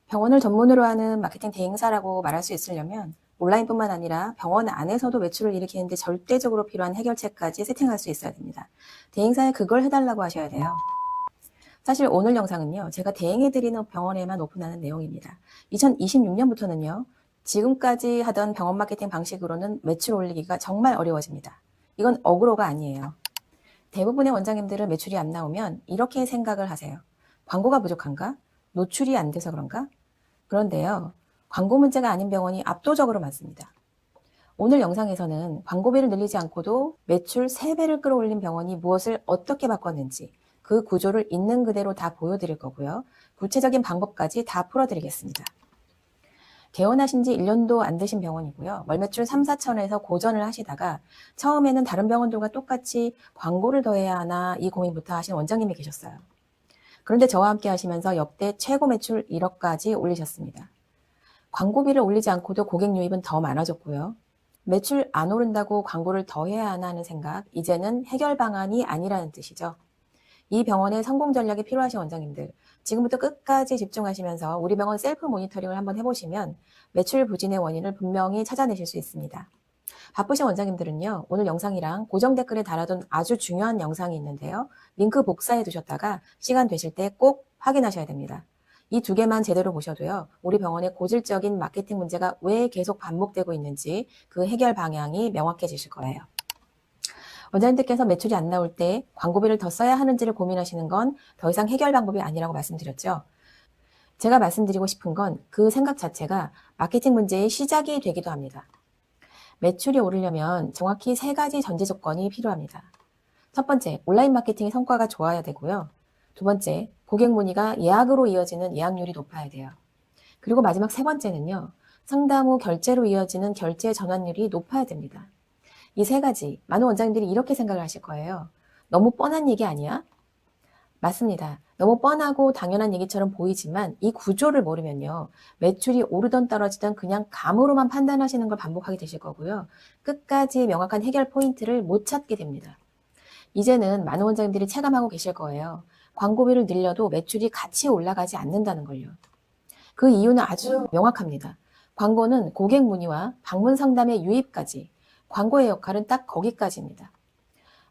병원을 전문으로 하는 마케팅 대행사라고 말할 수 있으려면 온라인뿐만 아니라 병원 안에서도 매출을 일으키는데 절대적으로 필요한 해결책까지 세팅할 수 있어야 됩니다. 대행사에 그걸 해달라고 하셔야 돼요. 사실 오늘 영상은요, 제가 대행해드리는 병원에만 오픈하는 내용입니다. 2026년부터는요, 지금까지 하던 병원 마케팅 방식으로는 매출 올리기가 정말 어려워집니다. 이건 어그로가 아니에요. 대부분의 원장님들은 매출이 안 나오면 이렇게 생각을 하세요. 광고가 부족한가? 노출이 안 돼서 그런가? 그런데요, 광고 문제가 아닌 병원이 압도적으로 많습니다. 오늘 영상에서는 광고비를 늘리지 않고도 매출 3배를 끌어올린 병원이 무엇을 어떻게 바꿨는지 그 구조를 있는 그대로 다 보여드릴 거고요. 구체적인 방법까지 다 풀어드리겠습니다. 개원하신 지 1년도 안 되신 병원이고요. 월 매출 3, 4천에서 고전을 하시다가 처음에는 다른 병원들과 똑같이 광고를 더 해야 하나 이 고민부터 하신 원장님이 계셨어요. 그런데 저와 함께 하시면서 역대 최고 매출 1억까지 올리셨습니다. 광고비를 올리지 않고도 고객 유입은 더 많아졌고요. 매출 안 오른다고 광고를 더 해야 하나 하는 생각, 이제는 해결 방안이 아니라는 뜻이죠. 이 병원의 성공 전략이 필요하신 원장님들, 지금부터 끝까지 집중하시면서 우리 병원 셀프 모니터링을 한번 해보시면 매출 부진의 원인을 분명히 찾아내실 수 있습니다. 바쁘신 원장님들은요, 오늘 영상이랑 고정 댓글에 달아둔 아주 중요한 영상이 있는데요. 링크 복사해 두셨다가 시간 되실 때 꼭 확인하셔야 됩니다. 이 2개만 제대로 보셔도요, 우리 병원의 고질적인 마케팅 문제가 왜 계속 반복되고 있는지 그 해결 방향이 명확해지실 거예요. 원장님들께서 매출이 안 나올 때 광고비를 더 써야 하는지를 고민하시는 건 더 이상 해결 방법이 아니라고 말씀드렸죠. 제가 말씀드리고 싶은 건 그 생각 자체가 마케팅 문제의 시작이 되기도 합니다. 매출이 오르려면 정확히 3가지 전제 조건이 필요합니다. 첫 번째, 온라인 마케팅의 성과가 좋아야 되고요. 두 번째, 고객 문의가 예약으로 이어지는 예약률이 높아야 돼요. 그리고 마지막 3번째는요, 상담 후 결제로 이어지는 결제 전환율이 높아야 됩니다. 이 3가지, 많은 원장님들이 이렇게 생각을 하실 거예요. 너무 뻔한 얘기 아니야? 맞습니다. 너무 뻔하고 당연한 얘기처럼 보이지만 이 구조를 모르면요, 매출이 오르던 떨어지던 그냥 감으로만 판단하시는 걸 반복하게 되실 거고요. 끝까지 명확한 해결 포인트를 못 찾게 됩니다. 이제는 많은 원장님들이 체감하고 계실 거예요. 광고비를 늘려도 매출이 같이 올라가지 않는다는 걸요. 그 이유는 아주 명확합니다. 광고는 고객 문의와 방문 상담의 유입까지, 광고의 역할은 딱 거기까지입니다.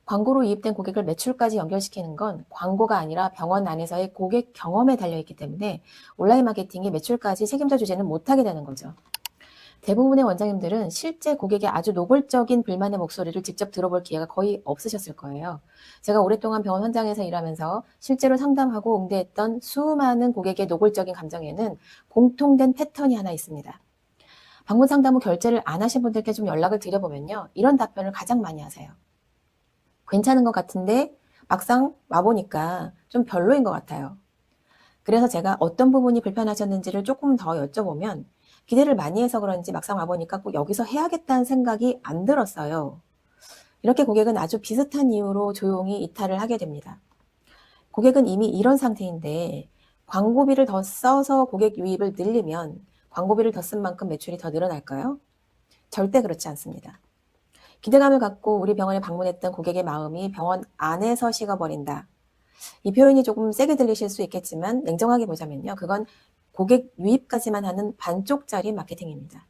광고로 유입된 고객을 매출까지 연결시키는 건 광고가 아니라 병원 안에서의 고객 경험에 달려있기 때문에 온라인 마케팅이 매출까지 책임져 주지는 못하게 되는 거죠. 대부분의 원장님들은 실제 고객의 아주 노골적인 불만의 목소리를 직접 들어볼 기회가 거의 없으셨을 거예요. 제가 오랫동안 병원 현장에서 일하면서 실제로 상담하고 응대했던 수많은 고객의 노골적인 감정에는 공통된 패턴이 하나 있습니다. 방문 상담 후 결제를 안 하신 분들께 좀 연락을 드려보면요, 이런 답변을 가장 많이 하세요. 괜찮은 것 같은데 막상 와보니까 좀 별로인 것 같아요. 그래서 제가 어떤 부분이 불편하셨는지를 조금 더 여쭤보면 기대를 많이 해서 그런지 막상 와보니까 꼭 여기서 해야겠다는 생각이 안 들었어요. 이렇게 고객은 아주 비슷한 이유로 조용히 이탈을 하게 됩니다. 고객은 이미 이런 상태인데 광고비를 더 써서 고객 유입을 늘리면 광고비를 더 쓴 만큼 매출이 더 늘어날까요? 절대 그렇지 않습니다. 기대감을 갖고 우리 병원에 방문했던 고객의 마음이 병원 안에서 식어버린다. 이 표현이 조금 세게 들리실 수 있겠지만 냉정하게 보자면요, 그건 고객 유입까지만 하는 반쪽짜리 마케팅입니다.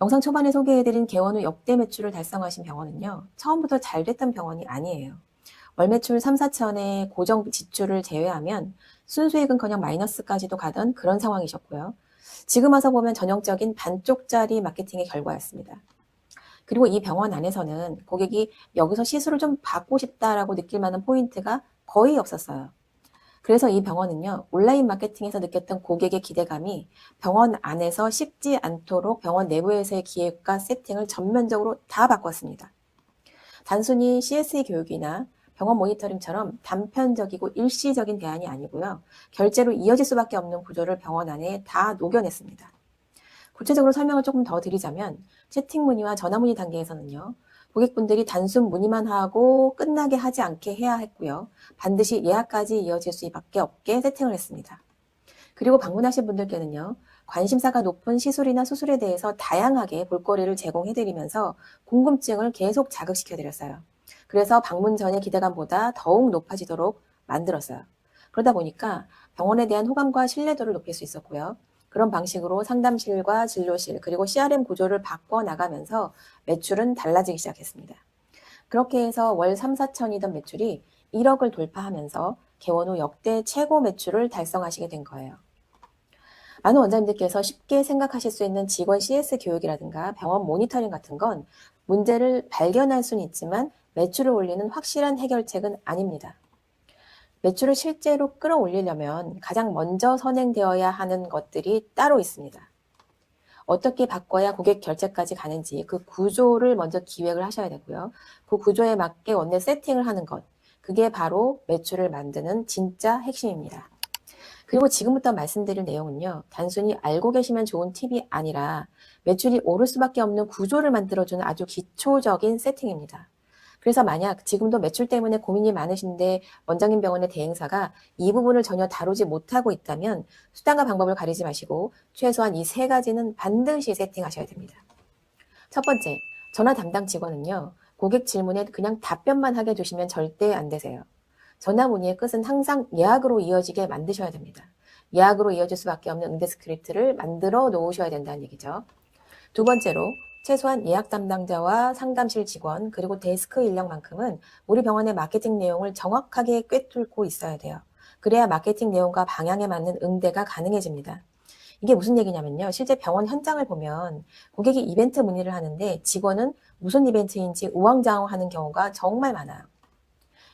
영상 초반에 소개해드린 개원 후 역대 매출을 달성하신 병원은요, 처음부터 잘 됐던 병원이 아니에요. 월 매출 3, 4천의 고정 지출을 제외하면 순수익은커녕 마이너스까지도 가던 그런 상황이셨고요. 지금 와서 보면 전형적인 반쪽짜리 마케팅의 결과였습니다. 그리고 이 병원 안에서는 고객이 여기서 시술을 좀 받고 싶다라고 느낄 만한 포인트가 거의 없었어요. 그래서 이 병원은요, 온라인 마케팅에서 느꼈던 고객의 기대감이 병원 안에서 식지 않도록 병원 내부에서의 기획과 세팅을 전면적으로 다 바꿨습니다. 단순히 CSE 교육이나 병원 모니터링처럼 단편적이고 일시적인 대안이 아니고요, 결제로 이어질 수밖에 없는 구조를 병원 안에 다 녹여냈습니다. 구체적으로 설명을 조금 더 드리자면 채팅 문의와 전화 문의 단계에서는요, 고객분들이 단순 문의만 하고 끝나게 하지 않게 해야 했고요. 반드시 예약까지 이어질 수밖에 없게 세팅을 했습니다. 그리고 방문하신 분들께는요, 관심사가 높은 시술이나 수술에 대해서 다양하게 볼거리를 제공해드리면서 궁금증을 계속 자극시켜드렸어요. 그래서 방문 전의 기대감보다 더욱 높아지도록 만들었어요. 그러다 보니까 병원에 대한 호감과 신뢰도를 높일 수 있었고요. 그런 방식으로 상담실과 진료실 그리고 CRM 구조를 바꿔나가면서 매출은 달라지기 시작했습니다. 그렇게 해서 월 3, 4천이던 매출이 1억을 돌파하면서 개원 후 역대 최고 매출을 달성하시게 된 거예요. 많은 원장님들께서 쉽게 생각하실 수 있는 직원 CS 교육이라든가 병원 모니터링 같은 건 문제를 발견할 수는 있지만 매출을 올리는 확실한 해결책은 아닙니다. 매출을 실제로 끌어올리려면 가장 먼저 선행되어야 하는 것들이 따로 있습니다. 어떻게 바꿔야 고객 결제까지 가는지 그 구조를 먼저 기획을 하셔야 되고요. 그 구조에 맞게 원래 세팅을 하는 것, 그게 바로 매출을 만드는 진짜 핵심입니다. 그리고 지금부터 말씀드릴 내용은요, 단순히 알고 계시면 좋은 팁이 아니라 매출이 오를 수밖에 없는 구조를 만들어주는 아주 기초적인 세팅입니다. 그래서 만약 지금도 매출 때문에 고민이 많으신데 원장님 병원의 대행사가 이 부분을 전혀 다루지 못하고 있다면 수단과 방법을 가리지 마시고 최소한 이 3가지는 반드시 세팅하셔야 됩니다. 첫 번째, 전화 담당 직원은요, 고객 질문에 그냥 답변만 하게 두시면 절대 안 되세요. 전화 문의의 끝은 항상 예약으로 이어지게 만드셔야 됩니다. 예약으로 이어질 수밖에 없는 응대 스크립트를 만들어 놓으셔야 된다는 얘기죠. 두 번째로, 최소한 예약 담당자와 상담실 직원 그리고 데스크 인력만큼은 우리 병원의 마케팅 내용을 정확하게 꿰뚫고 있어야 돼요. 그래야 마케팅 내용과 방향에 맞는 응대가 가능해집니다. 이게 무슨 얘기냐면요. 실제 병원 현장을 보면 고객이 이벤트 문의를 하는데 직원은 무슨 이벤트인지 우왕좌왕하는 경우가 정말 많아요.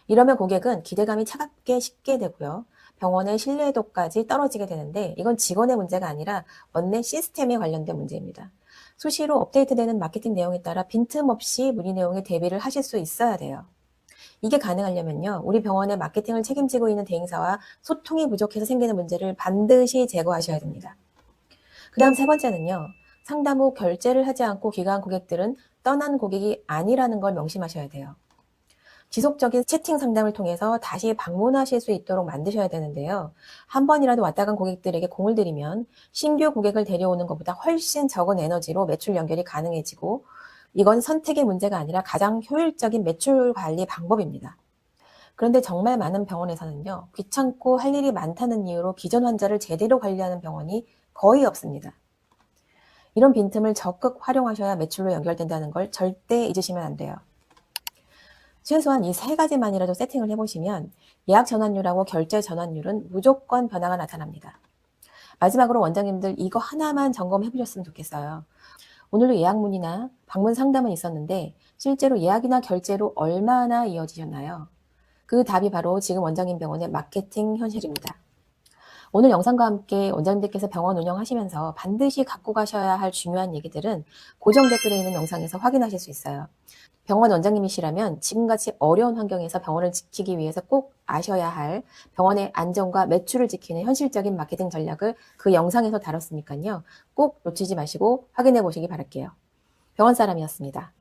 이러면 고객은 기대감이 차갑게 식게 되고요. 병원의 신뢰도까지 떨어지게 되는데 이건 직원의 문제가 아니라 원내 시스템에 관련된 문제입니다. 수시로 업데이트되는 마케팅 내용에 따라 빈틈없이 문의 내용에 대비를 하실 수 있어야 돼요. 이게 가능하려면요. 우리 병원의 마케팅을 책임지고 있는 대행사와 소통이 부족해서 생기는 문제를 반드시 제거하셔야 됩니다. 그 다음 3번째는요. 상담 후 결제를 하지 않고 귀가한 고객들은 떠난 고객이 아니라는 걸 명심하셔야 돼요. 지속적인 채팅 상담을 통해서 다시 방문하실 수 있도록 만드셔야 되는데요. 한 번이라도 왔다 간 고객들에게 공을 들이면 신규 고객을 데려오는 것보다 훨씬 적은 에너지로 매출 연결이 가능해지고 이건 선택의 문제가 아니라 가장 효율적인 매출 관리 방법입니다. 그런데 정말 많은 병원에서는요. 귀찮고 할 일이 많다는 이유로 기존 환자를 제대로 관리하는 병원이 거의 없습니다. 이런 빈틈을 적극 활용하셔야 매출로 연결된다는 걸 절대 잊으시면 안 돼요. 최소한 이 3가지만이라도 세팅을 해보시면 예약 전환율하고 결제 전환율은 무조건 변화가 나타납니다. 마지막으로 원장님들 이거 하나만 점검해 보셨으면 좋겠어요. 오늘도 예약 문의나 방문 상담은 있었는데 실제로 예약이나 결제로 얼마나 이어지셨나요? 그 답이 바로 지금 원장님 병원의 마케팅 현실입니다. 오늘 영상과 함께 원장님들께서 병원 운영하시면서 반드시 갖고 가셔야 할 중요한 얘기들은 고정 댓글에 있는 영상에서 확인하실 수 있어요. 병원 원장님이시라면 지금같이 어려운 환경에서 병원을 지키기 위해서 꼭 아셔야 할 병원의 안전과 매출을 지키는 현실적인 마케팅 전략을 그 영상에서 다뤘으니까요. 꼭 놓치지 마시고 확인해 보시기 바랄게요. 병원 사람이었습니다.